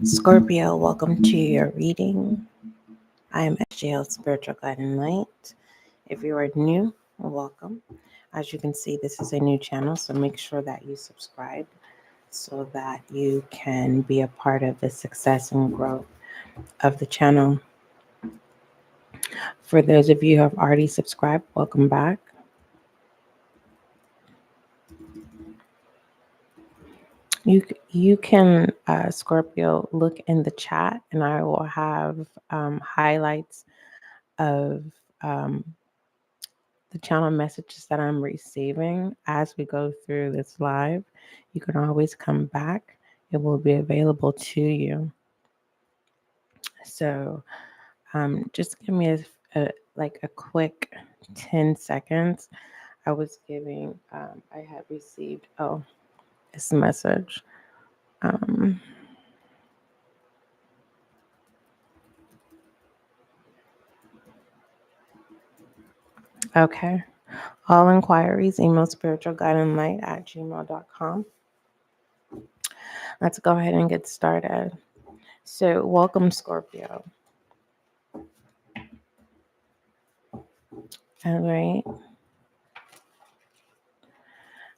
Scorpio, welcome to your reading. I am SGL Spiritual Guiding Light. If you are new, welcome. As you can see, this is a new channel, so make sure that you subscribe so that you can be a part of the success and growth of the channel. For those of you who have already subscribed, welcome back. You can, Scorpio, look in the chat, and I will have highlights of the channel messages that I'm receiving as we go through this live. You can always come back. It will be available to you. So just give me a quick 10 seconds. I was giving, I had received, this message. Okay. All inquiries, email spiritualguidinglight@gmail.com. Let's go ahead and get started. So, welcome, Scorpio. All right.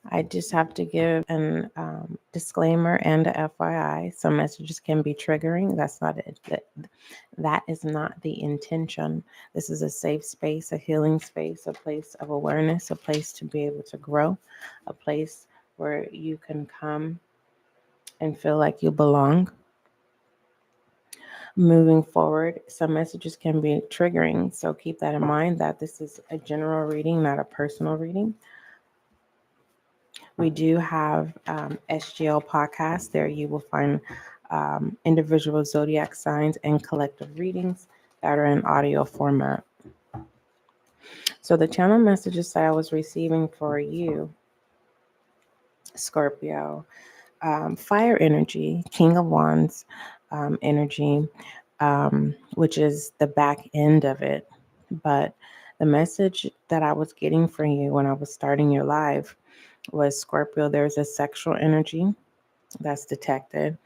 I just have to give an disclaimer and a FYI. Some messages can be triggering. That's not it. That is not the intention. This is a safe space, a healing space, a place of awareness, a place to be able to grow, a place where you can come and feel like you belong. Moving forward, some messages can be triggering. So keep that in mind that this is a general reading, not a personal reading. We do have SGL podcasts. There you will find individual zodiac signs and collective readings that are in audio format. So the channel messages that I was receiving for you, Scorpio, fire energy, King of Wands energy, which is the back end of it. But the message that I was getting for you when I was starting your live was, Scorpio, there's a sexual energy that's detected,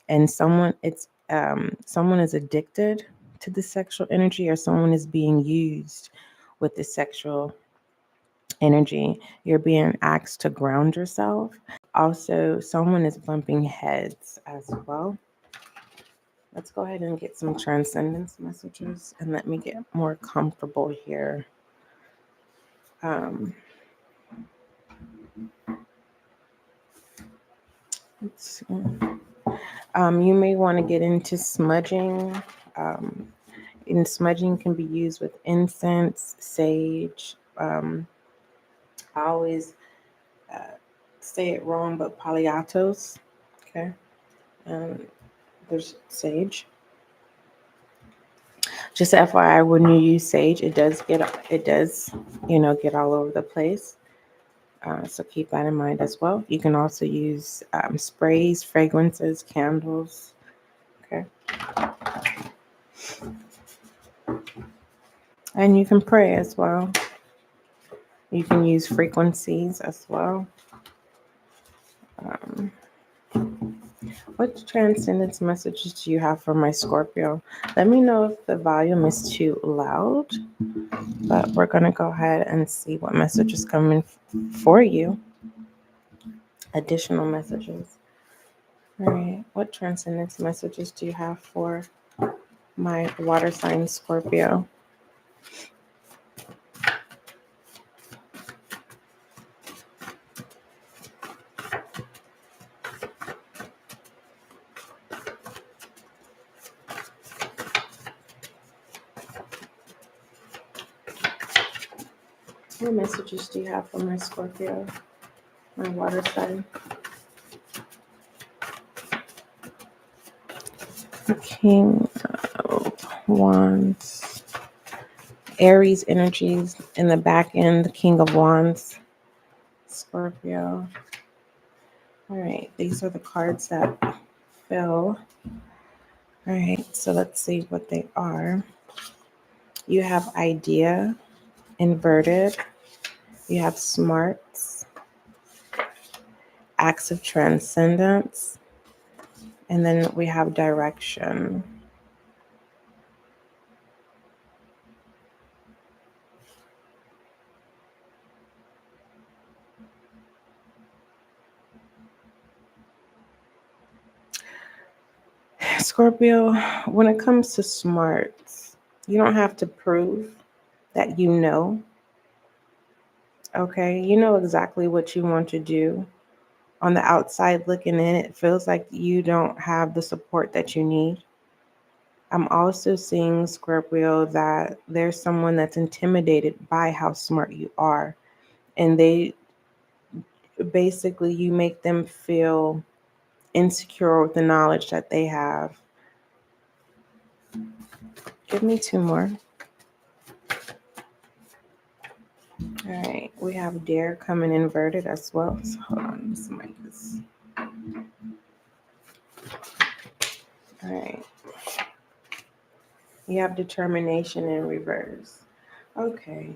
and someone is addicted to the sexual energy, or someone is being used with the sexual energy. You're being asked to ground yourself. Also, someone is bumping heads as well. Let's go ahead and get some transcendence messages, and let me get more comfortable here. Let's see. You may want to get into smudging. And smudging can be used with incense, sage. I always say it wrong, but palyatos. Okay. There's sage. Just FYI, when you use sage, it does get all over the place. So keep that in mind as well. You can also use sprays, fragrances, candles. Okay. And you can pray as well. You can use frequencies as well. What transcendence messages do you have for my Scorpio? Let me know if the volume is too loud. But we're going to go ahead and see what message is coming for you. Additional messages. All right. What transcendence messages do you have for my water sign Scorpio? What messages do you have for my Scorpio, my water sign? The King of Wands. Aries energies in the back end, the King of Wands, Scorpio. All right, these are the cards that fell. All right, so let's see what they are. You have idea, inverted. You have smarts, acts of transcendence, and then we have direction. Scorpio, when it comes to smarts, you don't have to prove that you know. Okay, you know exactly what you want to do. On the outside looking in, it feels like you don't have the support that you need. I'm also seeing, Scorpio, that there's someone that's intimidated by how smart you are. And they basically, you make them feel insecure with the knowledge that they have. Give me two more. All right, we have Dare coming inverted as well. So hold on, this mic is. All right. You have Determination in reverse. Okay.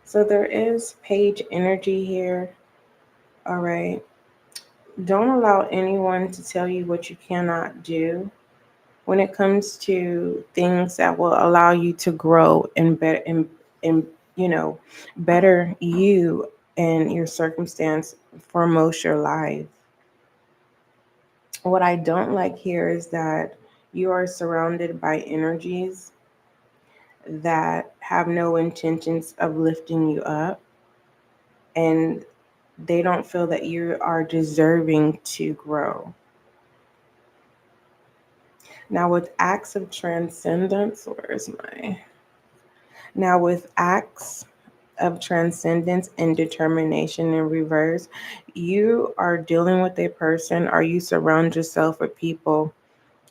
So there is page energy here. All right. Don't allow anyone to tell you what you cannot do when it comes to things that will allow you to grow and better and better you and your circumstance for most your life. What I don't like here is that you are surrounded by energies that have no intentions of lifting you up, and they don't feel that you are deserving to grow. Now, with acts of transcendence, where's my. Now, with acts of transcendence and determination in reverse, you are dealing with a person, or you surround yourself with people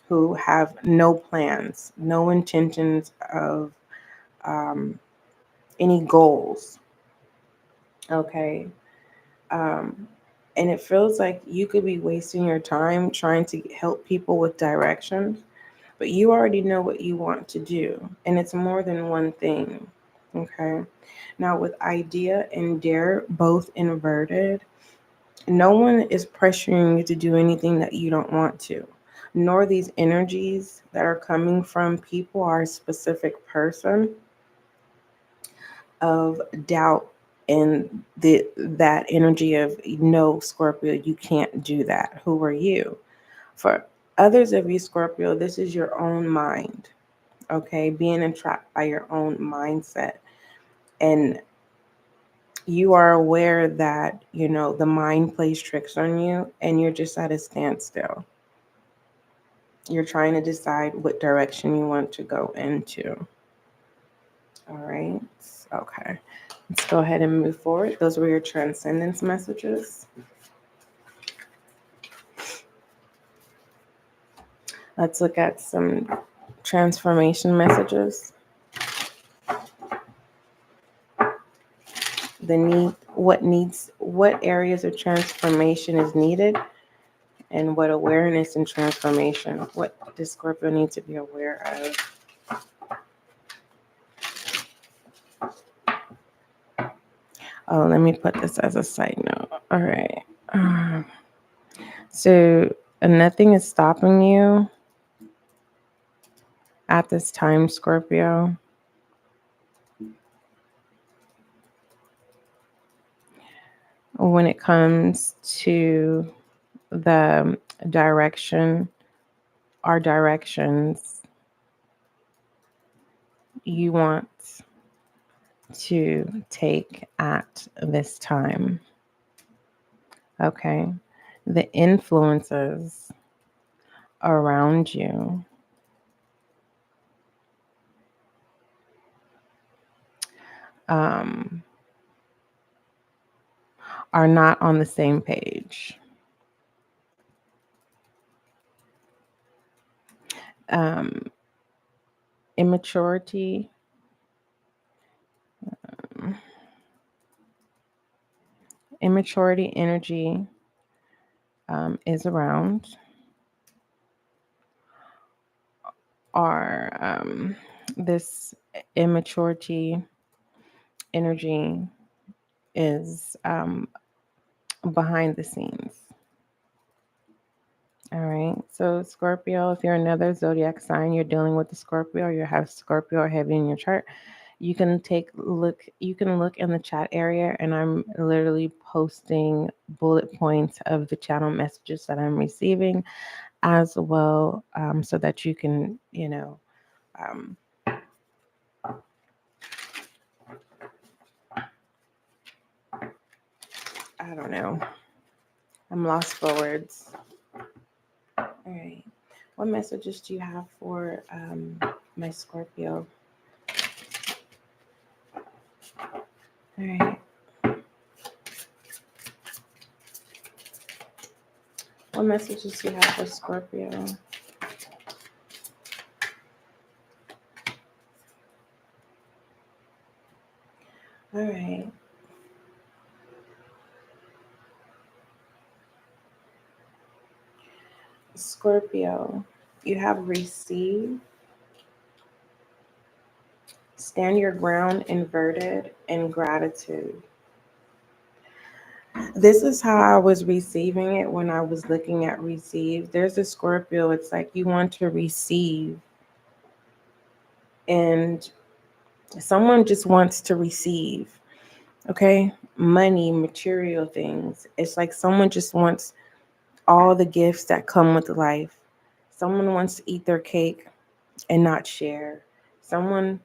who have no plans, no intentions of any goals. Okay. Um, and it feels like you could be wasting your time trying to help people with directions, but you already know what you want to do, and it's more than one thing. Okay. Now, with Idea and Dare both inverted, no one is pressuring you to do anything that you don't want to, nor these energies that are coming from people are a specific person of doubt, and that energy of no, Scorpio, you can't do that. Who are you? For others of you, Scorpio, this is your own mind. Okay, being entrapped by your own mindset, and you are aware that the mind plays tricks on you, and you're just at a standstill. You're trying to decide what direction you want to go into. All right. Okay. Let's go ahead and move forward. Those were your transcendence messages. Let's look at some transformation messages. What areas of transformation is needed, and what awareness and transformation. What does Scorpio need to be aware of? Oh, let me put this as a side note. All right. So nothing is stopping you at this time, Scorpio. When it comes to the direction, our directions, you want to take at this time. Okay. The influences around you are not on the same page. Immaturity, immaturity energy is around. Or this immaturity energy is behind the scenes. All right. So Scorpio, if you're another zodiac sign, you're dealing with the Scorpio, you have Scorpio or heavy in your chart. You can look in the chat area, and I'm literally posting bullet points of the channel messages that I'm receiving as well, so that you can, um, I don't know. I'm lost for words. All right. What messages do you have for my Scorpio? All right. What messages do you have for Scorpio? All right. Scorpio, you have received, stand your ground inverted, and gratitude. This is how I was receiving it when I was looking at receive. There's a Scorpio, it's like you want to receive, and someone just wants to receive, okay? Money, material things. It's like someone just wants all the gifts that come with life. Someone wants to eat their cake and not share. Someone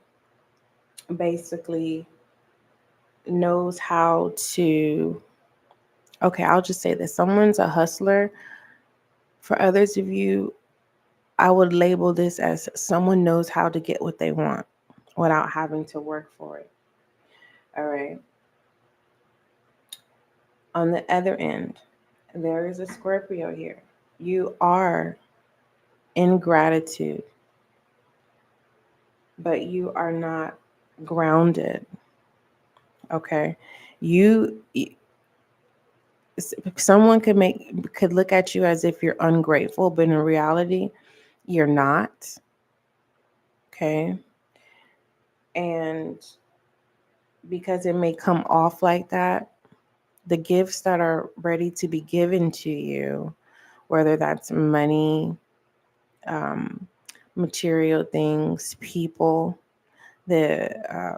basically knows how to, okay, I'll just say this. Someone's a hustler. For others of you, I would label this as someone knows how to get what they want without having to work for it. All right. On the other end, there is a Scorpio here. You are in gratitude, but you are not grounded. Okay. You someone could look at you as if you're ungrateful, but in reality, you're not. Okay. And because it may come off like that, the gifts that are ready to be given to you, whether that's money, um, material things, people, the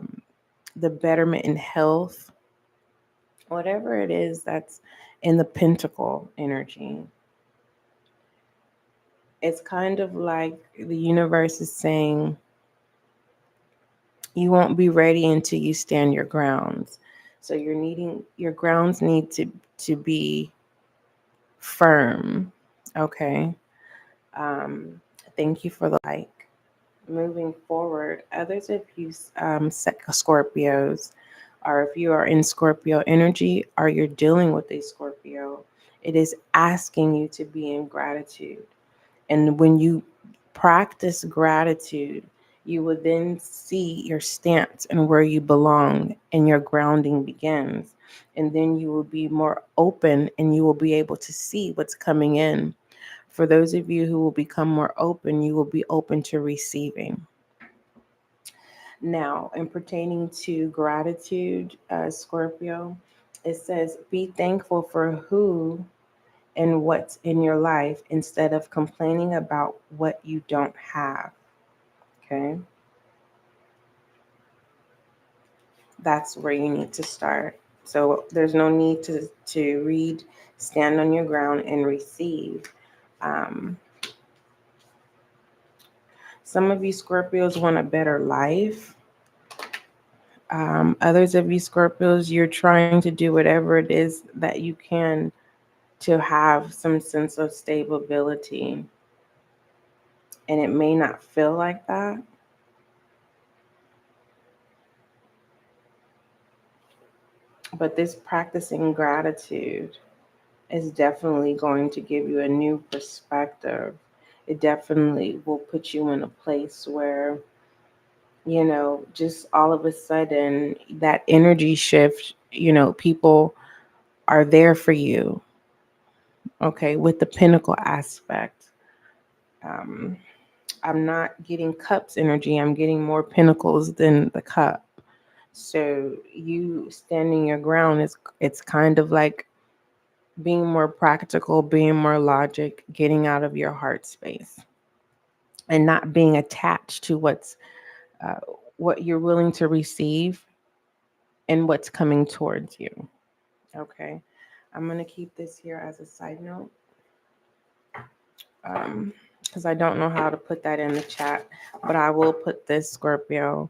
the betterment in health, whatever it is that's in the pentacle energy, it's kind of like the universe is saying you won't be ready until you stand your grounds. So your grounds need to be firm. Okay. Um, Thank you for the like. Moving forward, others of you Scorpios, or if you are in Scorpio energy or you're dealing with a Scorpio, it is asking you to be in gratitude. And when you practice gratitude, you will then see your stance and where you belong, and your grounding begins. And then you will be more open and you will be able to see what's coming in. For those of you who will become more open, you will be open to receiving. Now, in pertaining to gratitude, Scorpio, it says, be thankful for who and what's in your life instead of complaining about what you don't have. Okay. That's where you need to start. So there's no need to read, stand on your ground and receive. Um, some of you Scorpios want a better life. Others of you Scorpios, you're trying to do whatever it is that you can to have some sense of stability. And it may not feel like that. But this practicing gratitude is definitely going to give you a new perspective. It definitely will put you in a place where, just all of a sudden, that energy shift, people are there for you. Okay, with the pinnacle aspect. Um, I'm not getting cups energy, I'm getting more pinnacles than the cup. So you standing your ground it's kind of like being more practical, being more logic, getting out of your heart space, and not being attached to uh, what you're willing to receive and what's coming towards you. Okay, I'm gonna keep this here as a side note, because I don't know how to put that in the chat, but I will put this, Scorpio.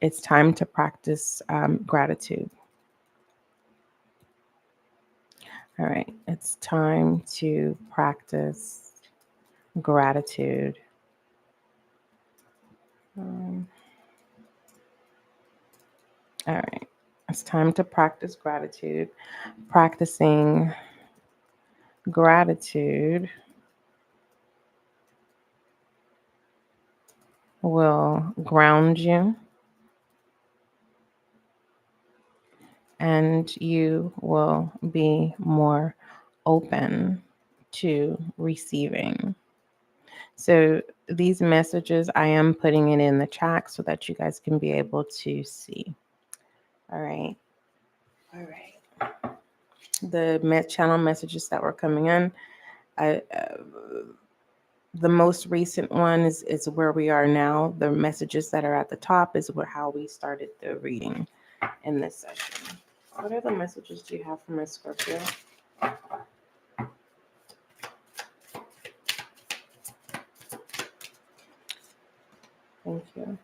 It's time to practice gratitude. All right, it's time to practice gratitude. Um, all right, it's time to practice gratitude. Practicing gratitude will ground you, and you will be more open to receiving. So these messages, I am putting it in the chat so that you guys can be able to see. All right. All right. The channel messages that were coming in, I, the most recent one is where we are now. The messages that are at the top is how we started the reading in this session. What other messages do you have from Miss Scorpio? Thank you.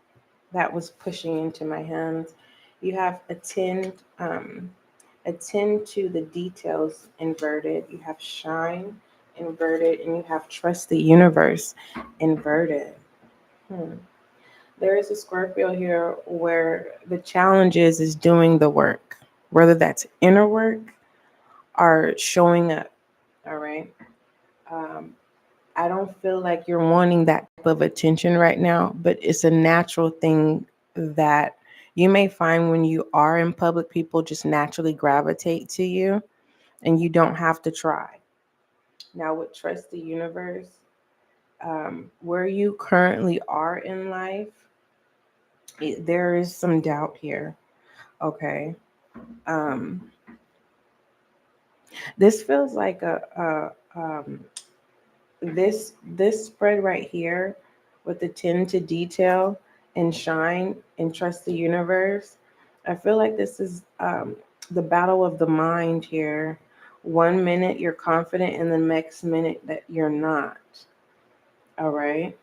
That was pushing into my hands. You have attend to the details inverted. You have shine inverted, and you have trust the universe inverted. There is a Scorpio here where the challenge is doing the work, whether that's inner work or showing up. All right. I don't feel like you're wanting that type of attention right now, but it's a natural thing that you may find when you are in public, people just naturally gravitate to you and you don't have to try. Now, with trust the universe, where you currently are in life, there is some doubt here. Okay. Um, this feels like this spread right here with the 10 to detail and shine and trust the universe. I feel like this is the battle of the mind here. 1 minute you're confident and the next minute that you're not. All right.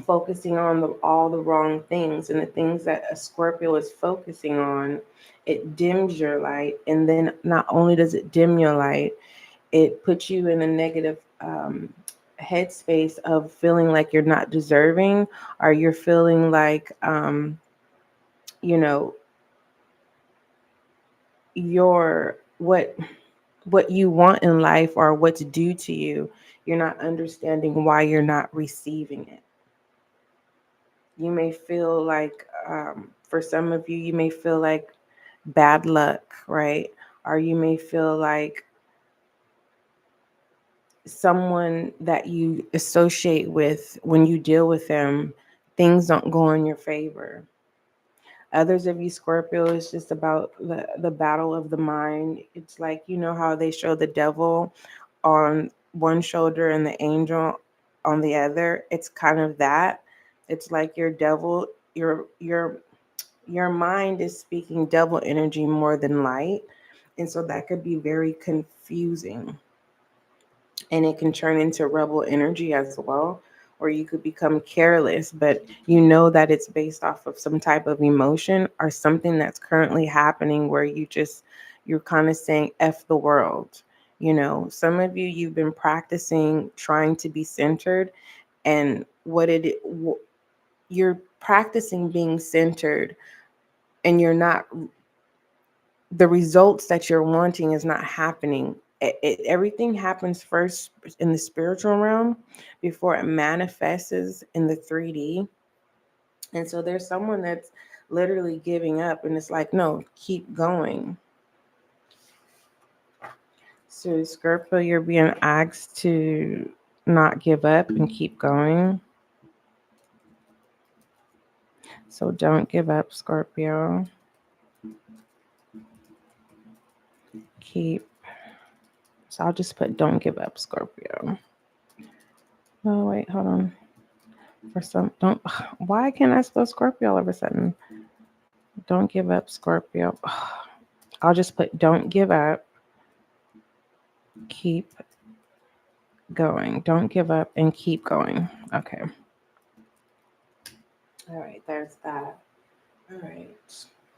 Focusing on all the wrong things, and the things that a Scorpio is focusing on, it dims your light. And then not only does it dim your light, it puts you in a negative headspace of feeling like you're not deserving, or you're feeling like you know your what you want in life or what's due to you, you're not understanding why you're not receiving it. You may feel like for some of you, you may feel like bad luck, right? Or you may feel like someone that you associate with, when you deal with them, things don't go in your favor. Others of you Scorpio, is just about the battle of the mind. It's like, you know how they show the devil on one shoulder and the angel on the other. It's kind of that. It's like your devil, your mind is speaking devil energy more than light. And so that could be very confusing. And it can turn into rebel energy as well, or you could become careless, but you know that it's based off of some type of emotion or something that's currently happening where you're kind of saying F the world. You know, some of you, you've been practicing trying to be centered, and you're practicing being centered, and you're not, the results that you're wanting is not happening. Everything happens first in the spiritual realm before it manifests in the 3D. And so there's someone that's literally giving up, and it's like, no, keep going. So Scorpio, you're being asked to not give up and keep going. So don't give up, Scorpio. keep. So I'll just put don't give up, Scorpio. Oh, wait, hold on. Don't, why can't I spell Scorpio all of a sudden? Don't give up, Scorpio. I'll just put don't give up, keep going. Don't give up and keep going. Okay. All right, there's that. All right.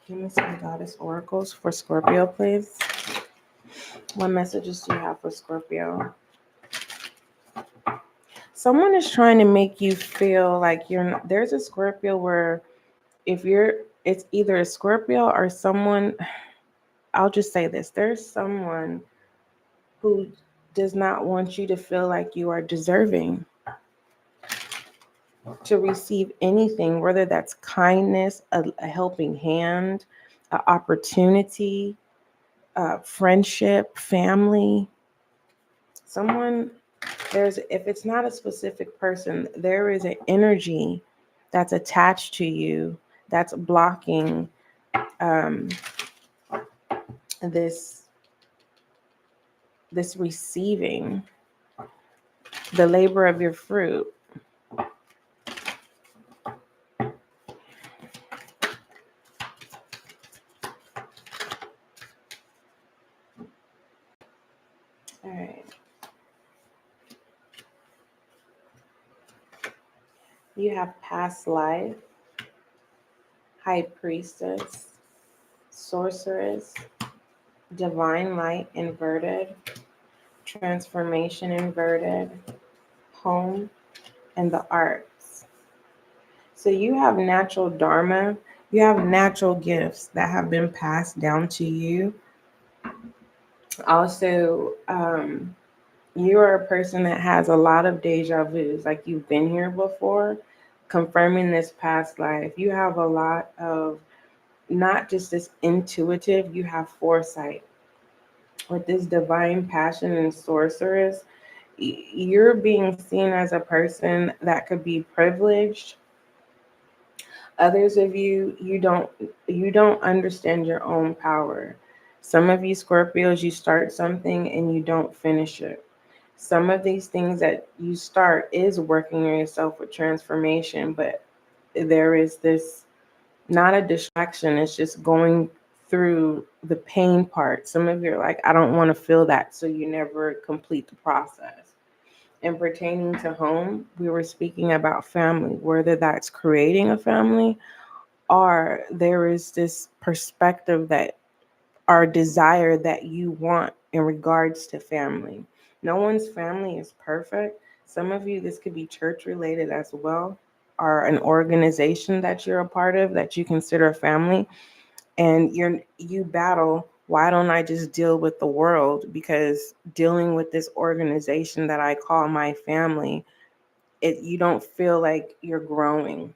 Give me some goddess oracles for Scorpio, please. What messages do you have for Scorpio? Someone is trying to make you feel like you're not, there's a Scorpio where it's either a Scorpio or someone, I'll just say this, there's someone who does not want you to feel like you are deserving to receive anything, whether that's kindness, a helping hand, an opportunity, friendship, family. Someone, if it's not a specific person, there is an energy that's attached to you that's blocking this receiving the labor of your fruit. All right. You have past life, high priestess, sorceress, divine light inverted, transformation inverted, home, and the arts. So you have natural dharma, you have natural gifts that have been passed down to you. Also, you are a person that has a lot of deja vus, like you've been here before, confirming this past life. You have a lot of not just this intuitive, you have foresight. With this divine passion and sorceress, you're being seen as a person that could be privileged. Others of you don't understand your own power. Some of you Scorpios, you start something and you don't finish it. Some of these things that you start is working on yourself with transformation, but there is this not a distraction, it's just going through the pain part. Some of you are like, I don't want to feel that, so you never complete the process. And pertaining to home, we were speaking about family, whether that's creating a family or there is this perspective that or desire that you want in regards to family. No one's family is perfect. Some of you, this could be church related as well, or an organization that you're a part of that you consider a family. And you battle, why don't I just deal with the world? Because dealing with this organization that I call my family, you don't feel like you're growing.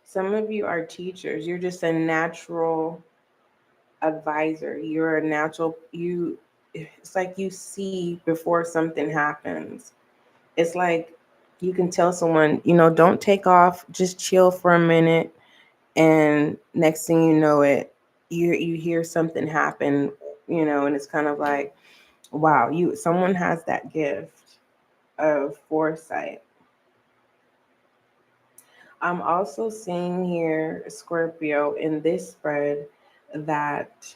Some of you are teachers. You're just a natural advisor. You're a natural, it's like you see before something happens. It's like you can tell someone, don't take off, just chill for a minute. And next thing you know it, you hear something happen, and it's kind of like, wow, someone has that gift of foresight. I'm also seeing here, Scorpio, in this spread that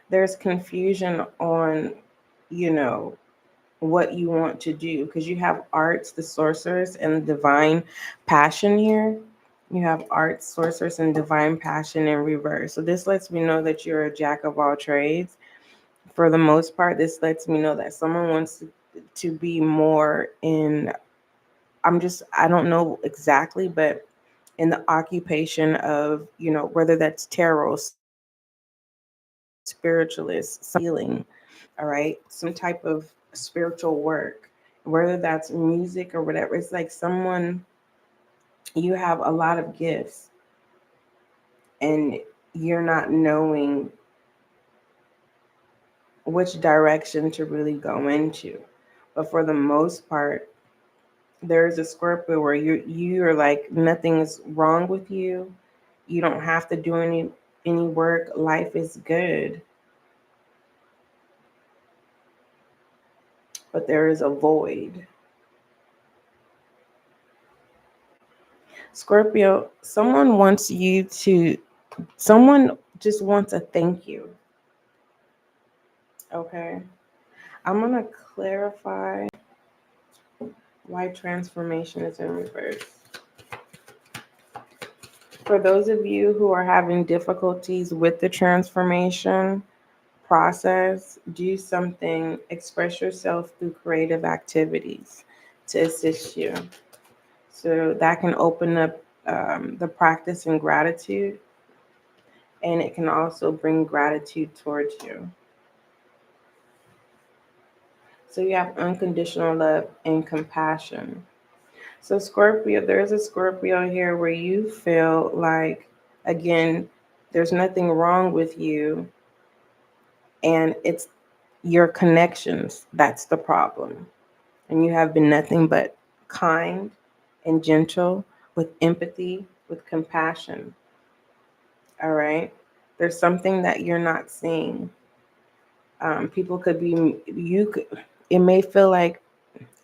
there's confusion on, what you want to do, because you have arts, the sorceress, and divine passion here. You have arts, sorceress, and divine passion in reverse. So this lets me know that you're a jack of all trades. For the most part, this lets me know that someone wants to be more in, I don't know exactly, but in the occupation of, whether that's tarot, spiritualist, healing, all right, some type of spiritual work, whether that's music or whatever. It's like someone, you have a lot of gifts and you're not knowing which direction to really go into. But for the most part, there's a Scorpio where you're like nothing's wrong with you. You don't have to do any work. Life is good. But there is a void. Scorpio, someone just wants a thank you. Okay. I'm going to clarify why transformation is in reverse. For those of you who are having difficulties with the transformation process, do something, express yourself through creative activities to assist you. So that can open up the practice in gratitude, and it can also bring gratitude towards you. So you have unconditional love and compassion. So Scorpio, there's a Scorpio here where you feel like, again, there's nothing wrong with you, and it's your connections that's the problem. And you have been nothing but kind and gentle, with empathy, with compassion. All right. There's something that you're not seeing. People could be, it may feel like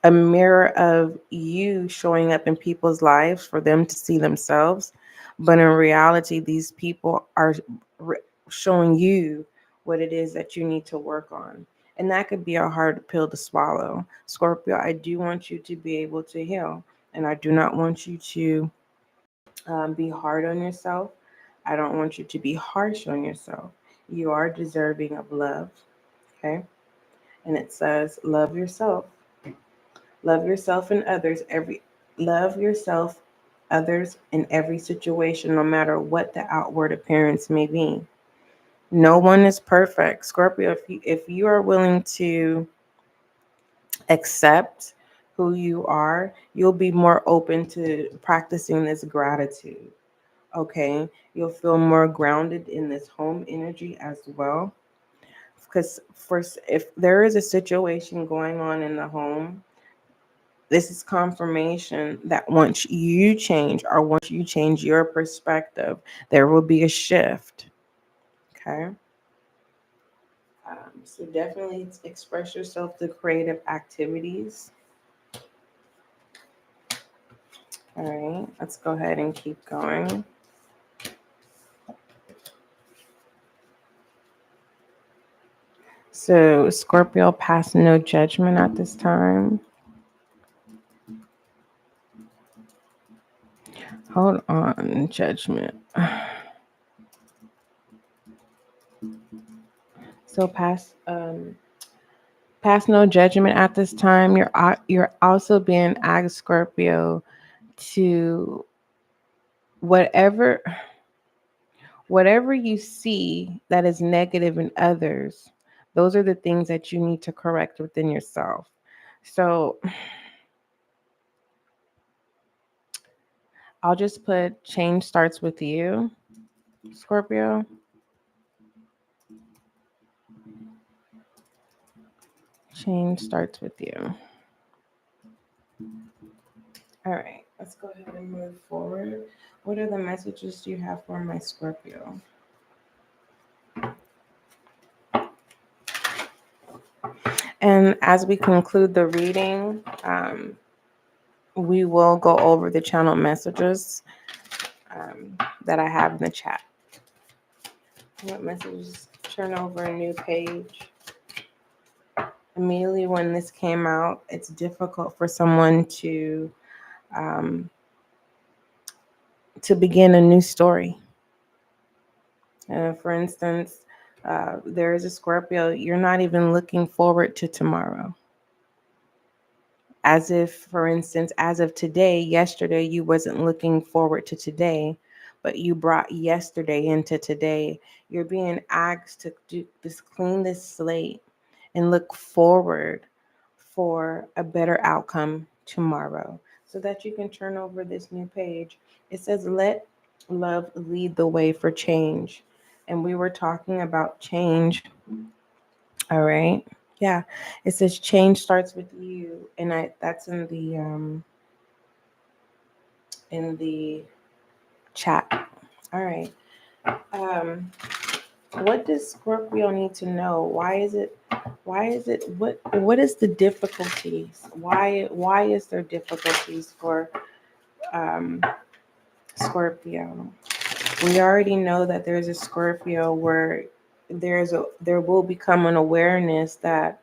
a mirror of you showing up in people's lives for them to see themselves. But in reality, these people are showing you what it is that you need to work on. And that could be a hard pill to swallow. Scorpio, I do want you to be able to heal. And I do not want you to be hard on yourself. I don't want you to be harsh on yourself. You are deserving of love. Okay. And it says, love yourself. Love yourself and others love yourself, others in every situation, no matter what the outward appearance may be. No one is perfect. Scorpio, if you are willing to accept who you are, you'll be more open to practicing this gratitude. Okay, you'll feel more grounded in this home energy as well. Because first, if there is a situation going on in the home, this is confirmation that once you change, or once you change your perspective, there will be a shift. Okay. So definitely express yourself through creative activities. All right, let's go ahead and keep going. So Scorpio, pass no judgment at this time. Hold on, judgment. So pass no judgment at this time. You're also being asked, Scorpio, to whatever you see that is negative in others, those are the things that you need to correct within yourself. So I'll just put change starts with you, Scorpio. Change starts with you. All right, let's go ahead and move forward. What are the messages you have for my Scorpio? And as we conclude the reading, we will go over the channel messages that I have in the chat. What messages? Turn over a new page. Immediately when this came out, it's difficult for someone to begin a new story. For instance, there is a Scorpio, you're not even looking forward to tomorrow. As if, for instance, as of today, yesterday, you wasn't looking forward to today, but you brought yesterday into today. You're being asked to clean this slate and look forward for a better outcome tomorrow so that you can turn over this new page. It says, let love lead the way for change. And we were talking about change All right. Yeah. It says change starts with you. And that's in the chat. All right. Um, what does Scorpio need to know? Why is it what is the difficulties? Why is there difficulties for um Scorpio? We already know that there's a Scorpio where there will become an awareness that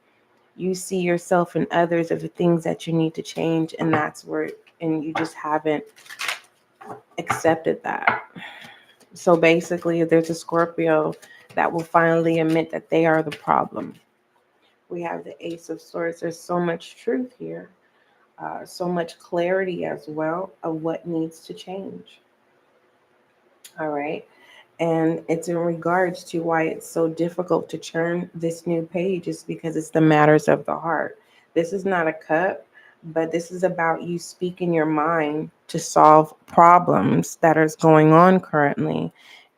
you see yourself and others of the things that you need to change, and that's where and you just haven't accepted that. So basically there's a Scorpio that will finally admit that they are the problem. We have the Ace of Swords. There's so much truth here, so much clarity as well of what needs to change. All right. And it's in regards to why it's so difficult to turn this new page is because it's the matters of the heart. This is not a cup, but this is about you speaking your mind to solve problems that are going on currently.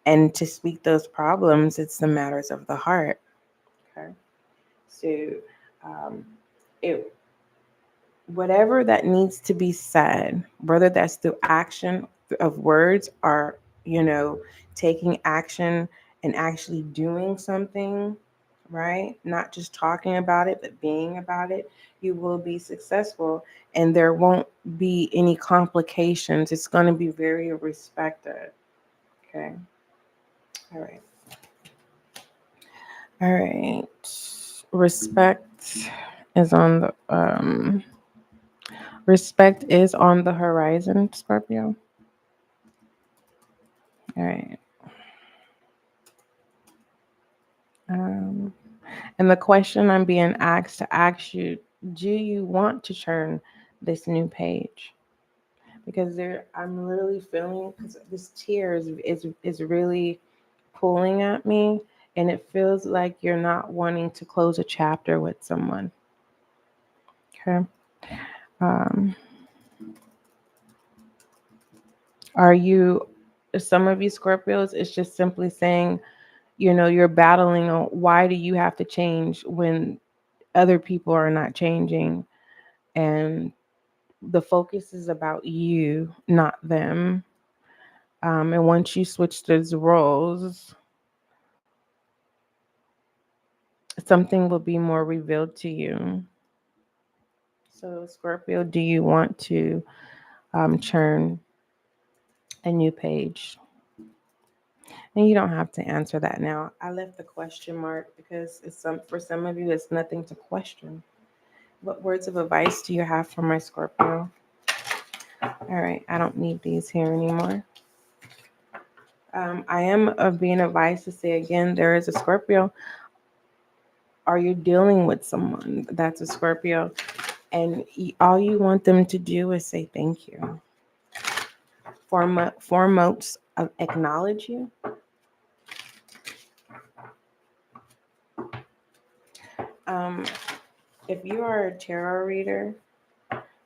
And to speak those problems, it's the matters of the heart. Okay. So um, it whatever that needs to be said, whether that's through action of words or, taking action and actually doing something, right? Not just talking about it, but being about it, you will be successful and there won't be any complications. It's going to be very respected. Okay. All right. All right. Respect is on the respect is on the horizon, Scorpio. All right. Um, and the question I'm being asked to ask you, do you want to turn this new page? Because I'm literally feeling, because this tear is really pulling at me, and it feels like you're not wanting to close a chapter with someone. Okay. Um, are you, some of you Scorpios, it's just simply saying, you're battling on why do you have to change when other people are not changing, and the focus is about you, not them. And once you switch those roles, something will be more revealed to you. So, Scorpio, do you want to churn a new page? And you don't have to answer that now. I left the question mark because for some of you, it's nothing to question. What words of advice do you have for my Scorpio? All right, I don't need these here anymore. I am of being advised to say again, there is a Scorpio. Are you dealing with someone that's a Scorpio? And all you want them to do is say thank you. Foremost, acknowledge you. Um, if you are a tarot reader,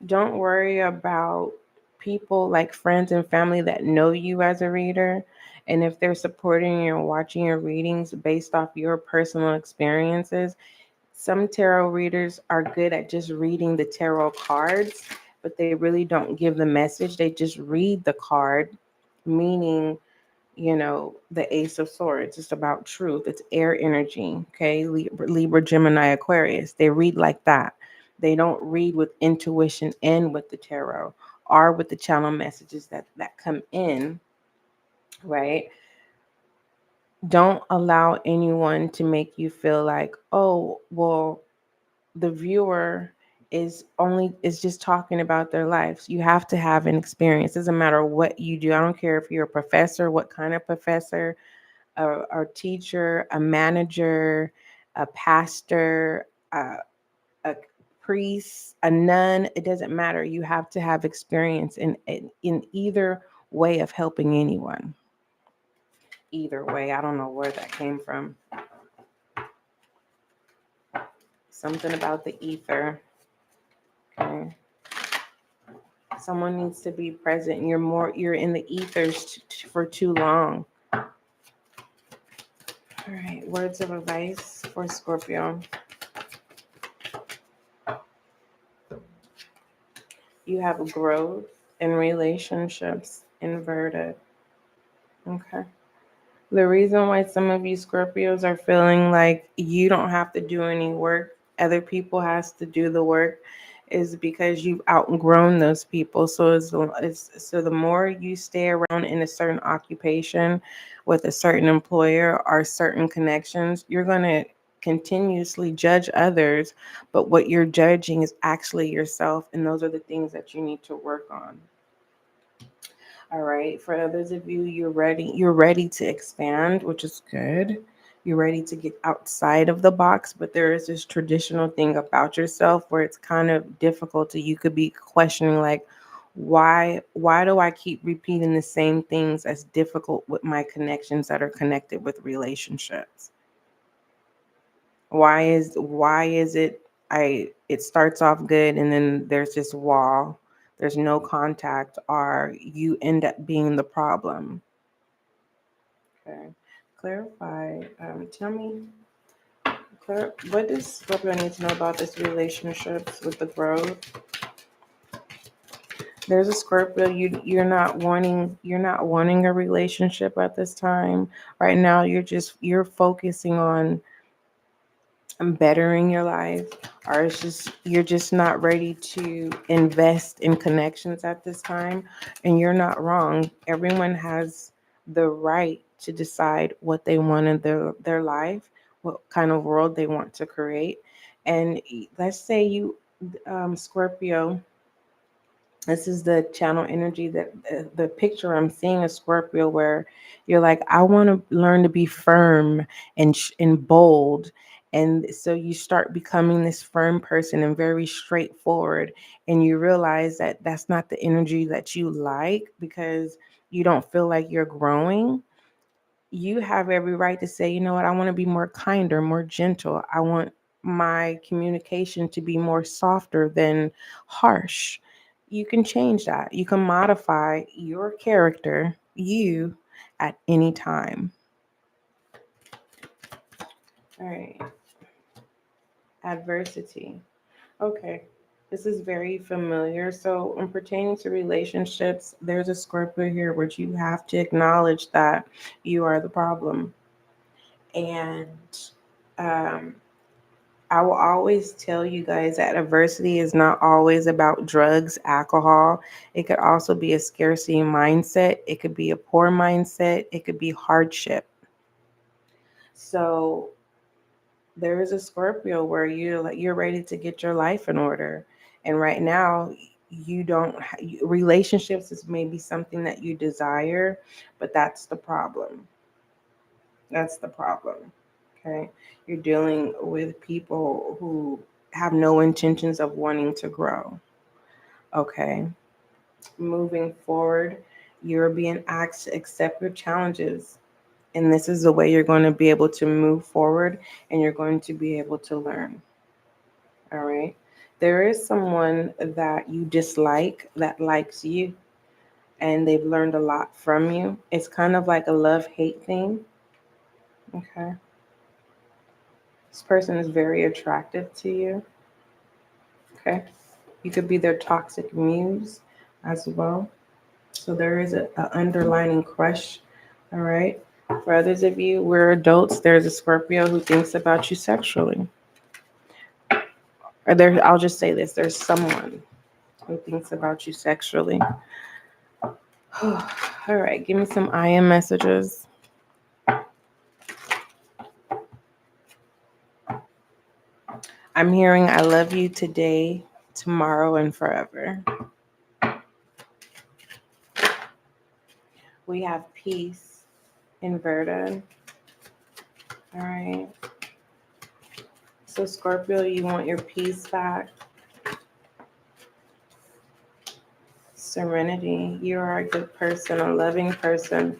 don't worry about people like friends and family that know you as a reader. And if they're supporting you and watching your readings based off your personal experiences, some tarot readers are good at just reading the tarot cards, but they really don't give the message. They just read the card, meaning, the Ace of Swords. It's about truth. It's air energy. Okay. Libra, Gemini, Aquarius. They read like that. They don't read with intuition and with the tarot or with the channel messages that come in, right? Don't allow anyone to make you feel like, oh, well, the viewer is just talking about their lives. You have to have an experience. It doesn't matter what you do. I don't care if you're a professor, what kind of professor, a teacher, a manager, a pastor, a priest, a nun. It doesn't matter. You have to have experience in either way of helping anyone. Either way, I don't know where that came from. Something about the ether. Okay. Someone needs to be present. You're in the ethers for too long. All right, words of advice for Scorpio. You have growth in relationships inverted. Okay. The reason why some of you Scorpios are feeling like you don't have to do any work, other people has to do the work, is because you've outgrown those people. So so the more you stay around in a certain occupation with a certain employer or certain connections, you're going to continuously judge others, but what you're judging is actually yourself, and those are the things that you need to work on. All right. For others of you, you're ready to expand, which is good. You're ready to get outside of the box, but there is this traditional thing about yourself where it's kind of difficult. You could be questioning like, why do I keep repeating the same things as difficult with my connections that are connected with relationships? Why is it starts off good and then there's this wall, there's no contact, or you end up being the problem? Okay. Clarify. Tell me, what does Scorpio need to know about this relationships with the growth? There's a Scorpio, you're not wanting a relationship at this time. Right now you're focusing on bettering your life, or it's just you're just not ready to invest in connections at this time. And you're not wrong. Everyone has the right to decide what they want in their life, what kind of world they want to create. And let's say you, Scorpio, this is the channel energy that the picture I'm seeing is Scorpio, where you're like, I want to learn to be firm and bold. And so you start becoming this firm person and very straightforward. And you realize that that's not the energy that you like because you don't feel like you're growing. You have every right to say, you know what, I want to be more kinder, more gentle. I want my communication to be more softer than harsh. You can change that. You can modify your character, you, at any time. All right. Adversity. Okay. This is very familiar. So, in pertaining to relationships, there's a Scorpio here which you have to acknowledge that you are the problem. And um, I will always tell you guys that adversity is not always about drugs, alcohol. It could also be a scarcity mindset. It could be a poor mindset. It could be hardship. So there is a Scorpio where you're ready to get your life in order, and right now you don't. Relationships is maybe something that you desire, but that's the problem. That's the problem. Okay. You're dealing with people who have no intentions of wanting to grow. Okay. Moving forward, you're being asked to accept your challenges. And this is the way you're going to be able to move forward and you're going to be able to learn. All right. There is someone that you dislike that likes you and they've learned a lot from you. It's kind of like a love-hate thing. Okay. This person is very attractive to you. Okay. You could be their toxic muse as well. So there is a underlining crush. All right. For others of you, we're adults. There's a Scorpio who thinks about you sexually. Or there, I'll just say this: there's someone who thinks about you sexually. All right. Give me some I am messages. I'm hearing I love you today, tomorrow, and forever. We have peace inverted. All right. So Scorpio, you want your peace back. Serenity. You are a good person, a loving person.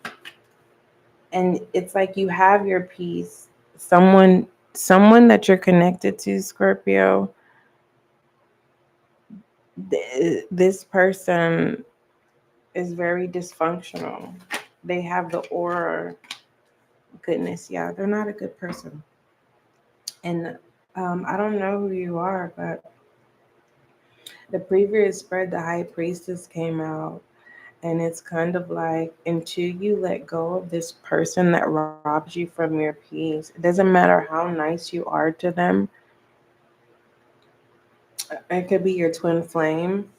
And it's like you have your peace. Someone that you're connected to, Scorpio, this person is very dysfunctional. They have the aura. Goodness, yeah, they're not a good person. And I don't know who you are, but the previous spread, the High Priestess came out. And it's kind of like until you let go of this person that robs you from your peace, it doesn't matter how nice you are to them. It could be your twin flame,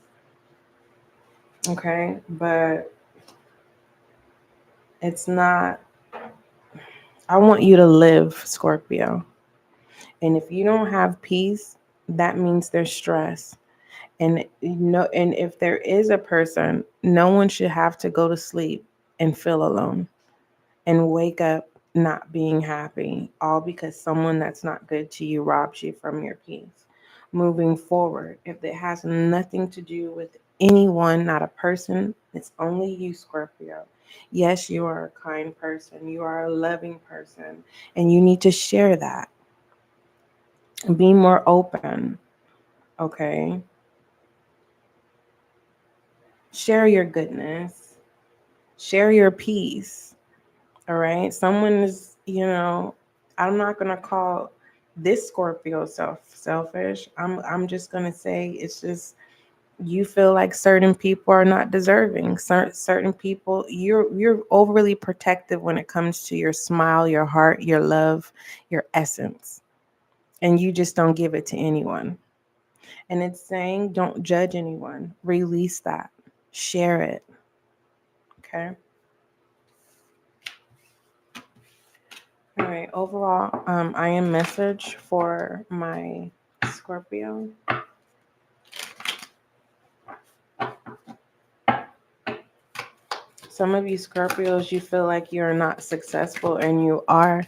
okay? But it's not, I want you to live, Scorpio. And if you don't have peace, that means there's stress. And and if there is a person, no one should have to go to sleep and feel alone and wake up not being happy, all because someone that's not good to you robs you from your peace. Moving forward, if it has nothing to do with anyone, not a person, it's only you, Scorpio. Yes, you are a kind person, you are a loving person, and you need to share that. Be more open, okay? Share your goodness, share your peace. All right. Someone is, I'm not gonna call this Scorpio selfish. I'm just gonna say it's just you feel like certain people are not deserving. Certain people, you're overly protective when it comes to your smile, your heart, your love, your essence, and you just don't give it to anyone. And it's saying don't judge anyone. Release that. Share it. Okay. All right. Overall, I am message for my Scorpio. Some of you Scorpios, you feel like you're not successful, and you are.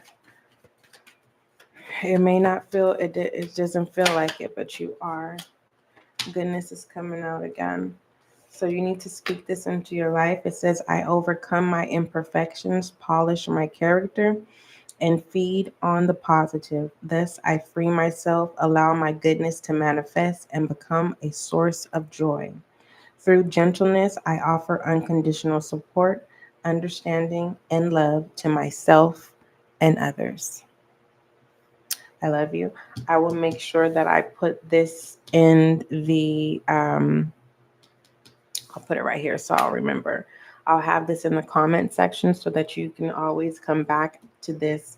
It may not feel it doesn't feel like it, but you are. Goodness is coming out again. So you need to speak this into your life. It says, I overcome my imperfections, polish my character, and feed on the positive. Thus, I free myself, allow my goodness to manifest, and become a source of joy. Through gentleness, I offer unconditional support, understanding, and love to myself and others. I love you. I will make sure that I put this in I'll put it right here so I'll remember. I'll have this in the comment section so that you can always come back to this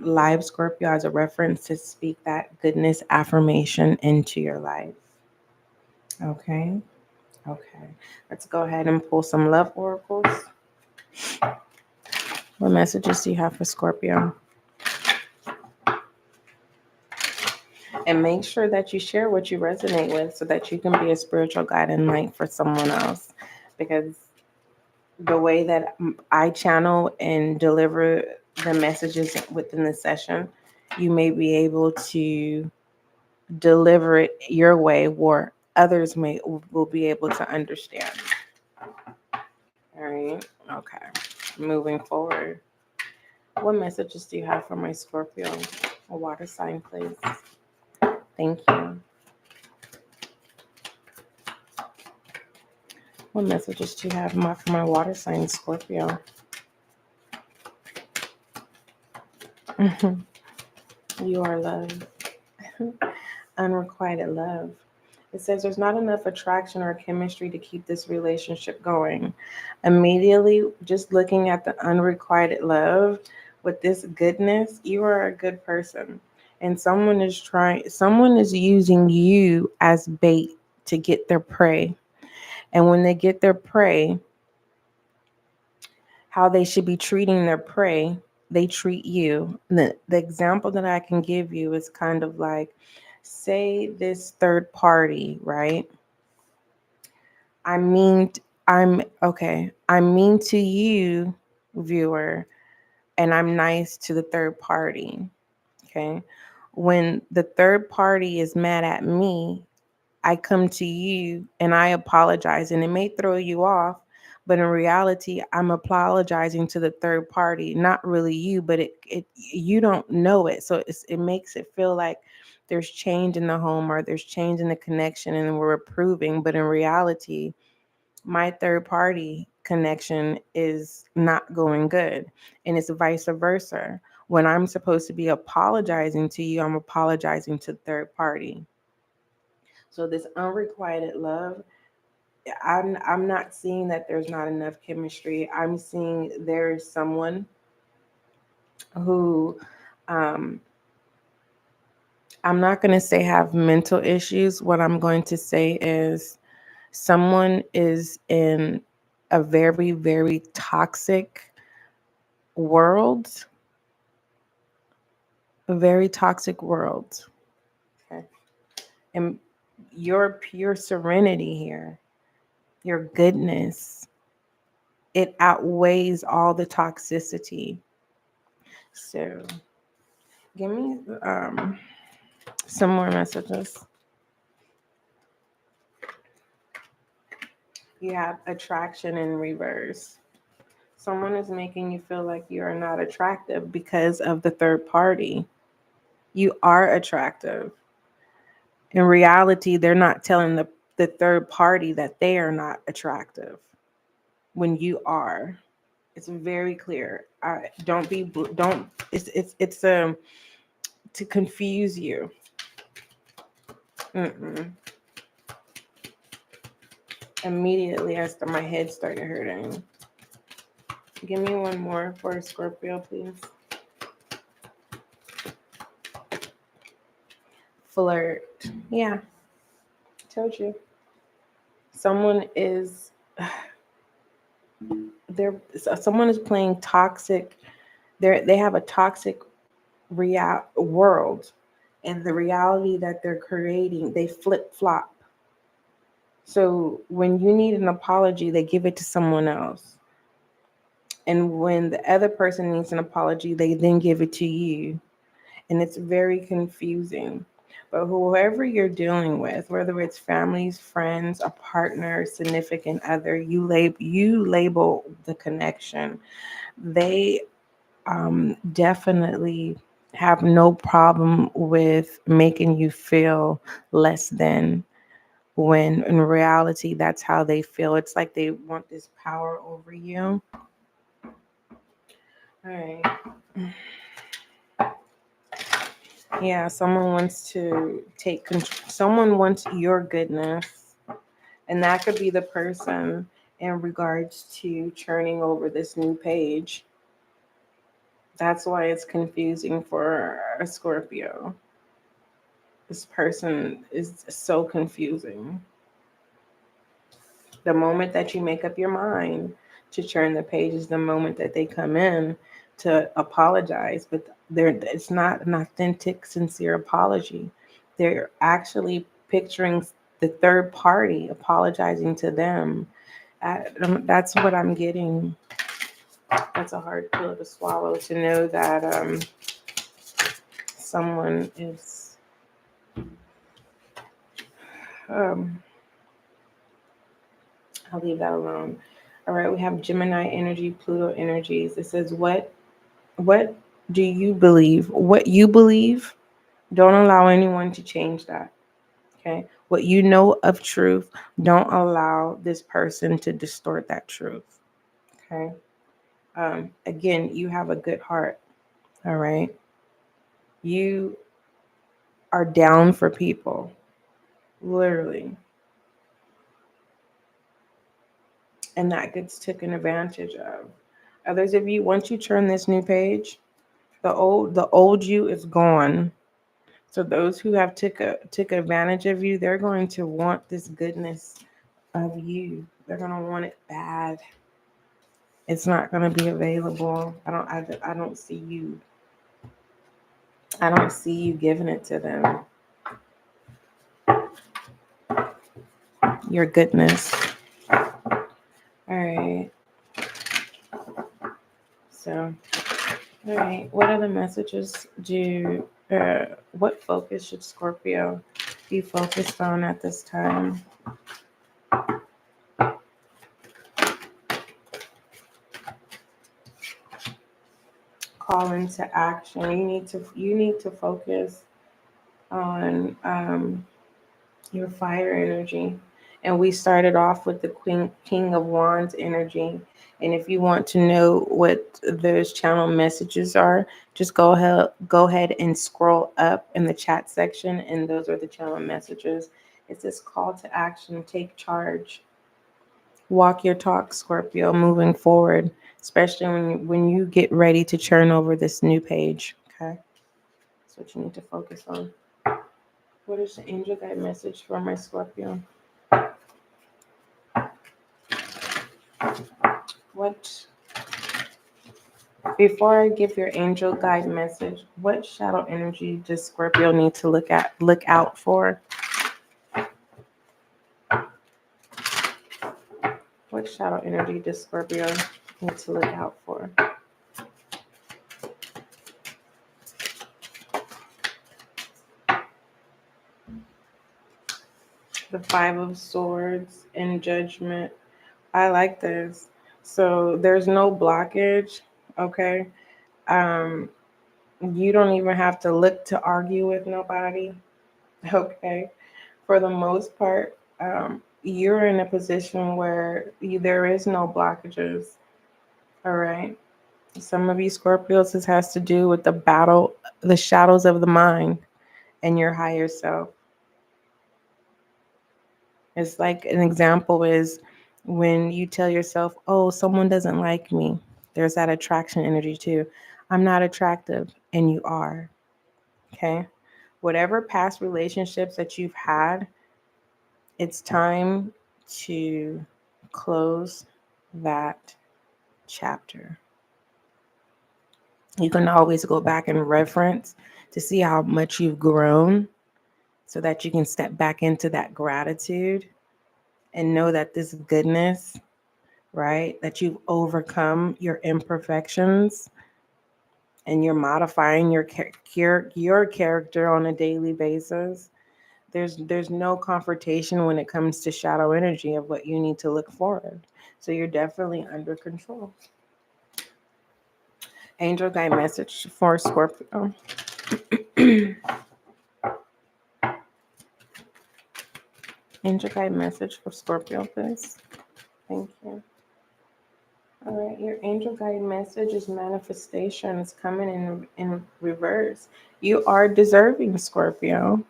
live Scorpio as a reference to speak that goodness affirmation into your life. Okay. Okay. Let's go ahead and pull some love oracles. What messages do you have for Scorpio? And make sure that you share what you resonate with so that you can be a spiritual guiding light for someone else. Because the way that I channel and deliver the messages within the session, you may be able to deliver it your way where others will be able to understand. All right. Okay. Moving forward. What messages do you have for my Scorpio? A water sign, please. Thank you. What messages do you have for my water sign, Scorpio? You are love. Unrequited love. It says there's not enough attraction or chemistry to keep this relationship going. Immediately, just looking at the unrequited love with this goodness, you are a good person. And someone is using you as bait to get their prey. And when they get their prey, how they should be treating their prey, they treat you. The example that I can give you is kind of like, say this third party, right? I mean, I'm okay. I'm mean to you, viewer, and I'm nice to the third party. Okay. When the third party is mad at me, I come to you and I apologize, and it may throw you off, but in reality, I'm apologizing to the third party, not really you, but it you don't know it, so it makes it feel like there's change in the home or there's change in the connection, and we're approving, but in reality, my third party connection is not going good, and it's vice versa. When I'm supposed to be apologizing to you, I'm apologizing to third party. So this unrequited love, I'm not seeing that there's not enough chemistry. I'm seeing there's someone who, um, I'm not going to say have mental issues. What I'm going to say is someone is in a very, very toxic world, a very toxic world. Okay. And your pure serenity here, your goodness, it outweighs all the toxicity. So give me some more messages. You have attraction in reverse. Someone is making you feel like you are not attractive because of the third party. You are attractive. In reality, they're not telling the third party that they are not attractive when you are. It's very clear. Don't be, don't, it's to confuse you. Mm-mm. Immediately, my head started hurting. Give me one more for Scorpio, please. Flirt. Yeah, told you. Someone is someone is playing toxic. They have a toxic world, and the reality that they're creating, they flip flop. So when you need an apology, they give it to someone else. And when the other person needs an apology, they then give it to you. And it's very confusing. But whoever you're dealing with, whether it's families, friends, a partner, significant other, you label the connection. They definitely have no problem with making you feel less than, when in reality that's how they feel. It's like they want this power over you. All right. Yeah, someone wants to take control. Someone wants your goodness. And that could be the person in regards to churning over this new page. That's why it's confusing for a Scorpio. This person is so confusing. The moment that you make up your mind to turn the page is the moment that they come in to apologize. But it's not an authentic, sincere apology. They're actually picturing the third party apologizing to them. That's what I'm getting. That's a hard pill to swallow, to know that someone is I'll leave that alone. All right, we have Gemini energy, Pluto energies. It says, what do you believe? What you believe, don't allow anyone to change that. Okay? What you know of truth, don't allow this person to distort that truth. Okay? Again, you have a good heart. All right? You are down for people. Literally. And that gets taken advantage of. Others of you, once you turn this new page, the old you is gone. So those who have took advantage of you, they're going to want this goodness of you. They're going to want it bad. It's not going to be available. I don't see you. I don't see you giving it to them. Your goodness. All right. So, all right. What other messages what focus should Scorpio be focused on at this time? Call into action. You need to focus on your fire energy And we started off with the King of Wands energy. And if you want to know what those channel messages are, just go ahead and scroll up in the chat section, and those are the channel messages. It's this call to action, take charge, walk your talk, Scorpio, moving forward, especially when you get ready to turn over this new page. Okay, that's what you need to focus on. What is the angel guide message for my Scorpio? What, before I give your angel guide message, what shadow energy does Scorpio need to look out for? What shadow energy does Scorpio need to look out for? The Five of Swords and Judgment. I like this. So there's no blockage, okay? Um, you don't even have to look to argue with nobody, okay? For the most part, you're in a position where there is no blockages, all right? Some of you Scorpios, this has to do with the shadows of the mind and your higher self. It's like an example is when you tell yourself, oh, someone doesn't like me. There's that attraction energy too. I'm not attractive, and you are. Okay. Whatever past relationships that you've had, it's time to close that chapter. You can always go back and reference to see how much you've grown so that you can step back into that gratitude and know that this goodness, right, that you've overcome your imperfections and you're modifying your character on a daily basis. There's no confrontation when it comes to shadow energy of what you need to look forward. So you're definitely under control. Angel guide message for Scorpio. Angel guide message for Scorpio, please. Thank you. All right, your angel guide message is manifestation. It's coming in reverse. You are deserving, Scorpio,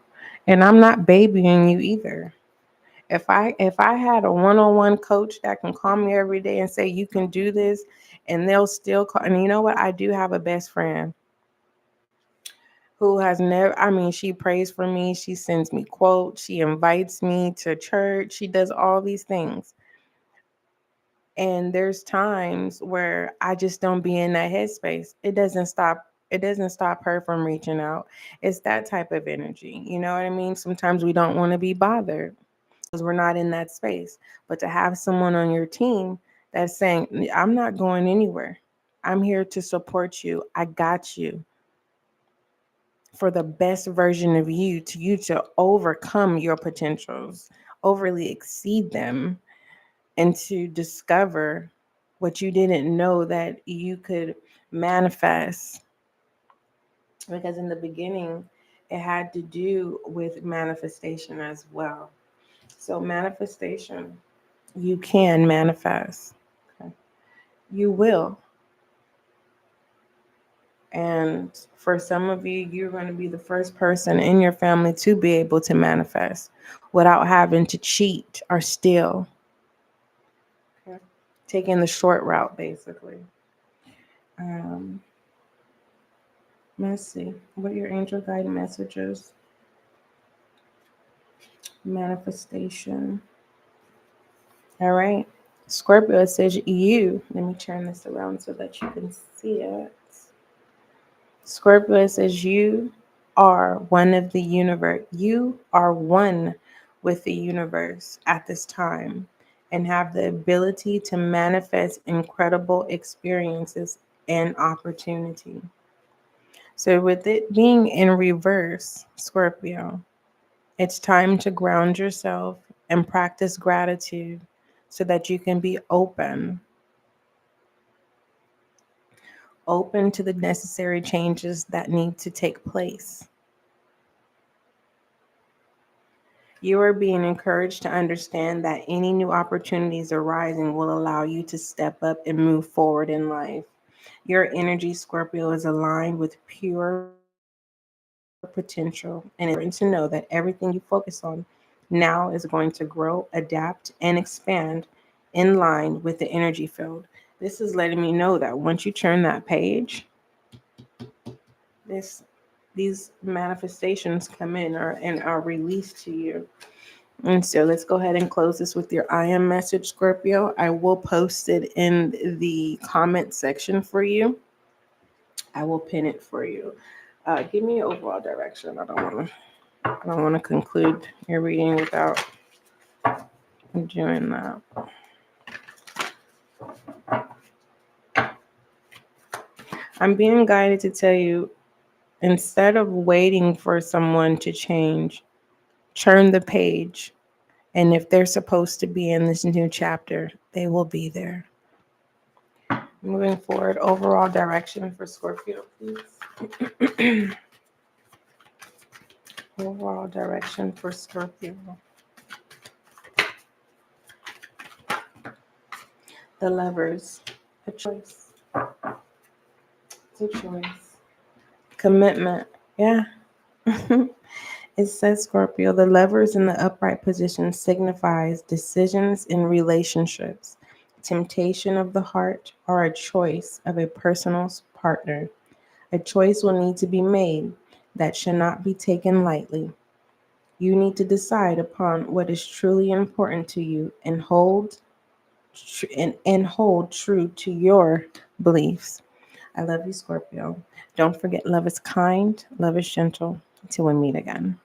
and I'm not babying you either. If I had a one-on-one coach that can call me every day and say you can do this, and they'll still call. And you know what? I do have a best friend who has never. I mean, she prays for me. She sends me quotes. She invites me to church. She does all these things. And there's times where I just don't be in that headspace. It doesn't stop her from reaching out. It's that type of energy. You know what I mean? Sometimes we don't want to be bothered because we're not in that space. But to have someone on your team that's saying, I'm not going anywhere. I'm here to support you. I got you for the best version of you to overcome your potentials, overly exceed them, and to discover what you didn't know that you could manifest. Because in the beginning, it had to do with manifestation as well. So, manifestation, you can manifest. Okay. You will. And for some of you, you're going to be the first person in your family to be able to manifest without having to cheat or steal. Okay. Taking the short route, basically. Um, let's see. What are your angel guide messages? Manifestation. All right. Scorpio, it says you. Let me turn this around so that you can see it. Scorpio, it says you are one of the universe. You are one with the universe at this time and have the ability to manifest incredible experiences and opportunity. So, with it being in reverse, Scorpio, it's time to ground yourself and practice gratitude so that you can be open to the necessary changes that need to take place. You are being encouraged to understand that any new opportunities arising will allow you to step up and move forward in life. Your energy, Scorpio, is aligned with pure potential, and it's important to know that everything you focus on now is going to grow, adapt, and expand in line with the energy field. This is letting me know that once you turn that page, this these manifestations come in and are released to you. And so let's go ahead and close this with your I am message, Scorpio. I will post it in the comment section for you. I will pin it for you. Give me an overall direction. I don't want to conclude your reading without doing that. I'm being guided to tell you, instead of waiting for someone to change, turn the page. And if they're supposed to be in this new chapter, they will be there. Moving forward, overall direction for Scorpio, please. Overall direction for Scorpio. The Lovers. A choice. It's a choice. Commitment. Yeah. It says, Scorpio, the Lovers in the upright position signifies decisions in relationships, temptation of the heart, or a choice of a personal partner. A choice will need to be made that should not be taken lightly. You need to decide upon what is truly important to you and hold true to your beliefs. I love you, Scorpio. Don't forget, love is kind, love is gentle. Till we meet again.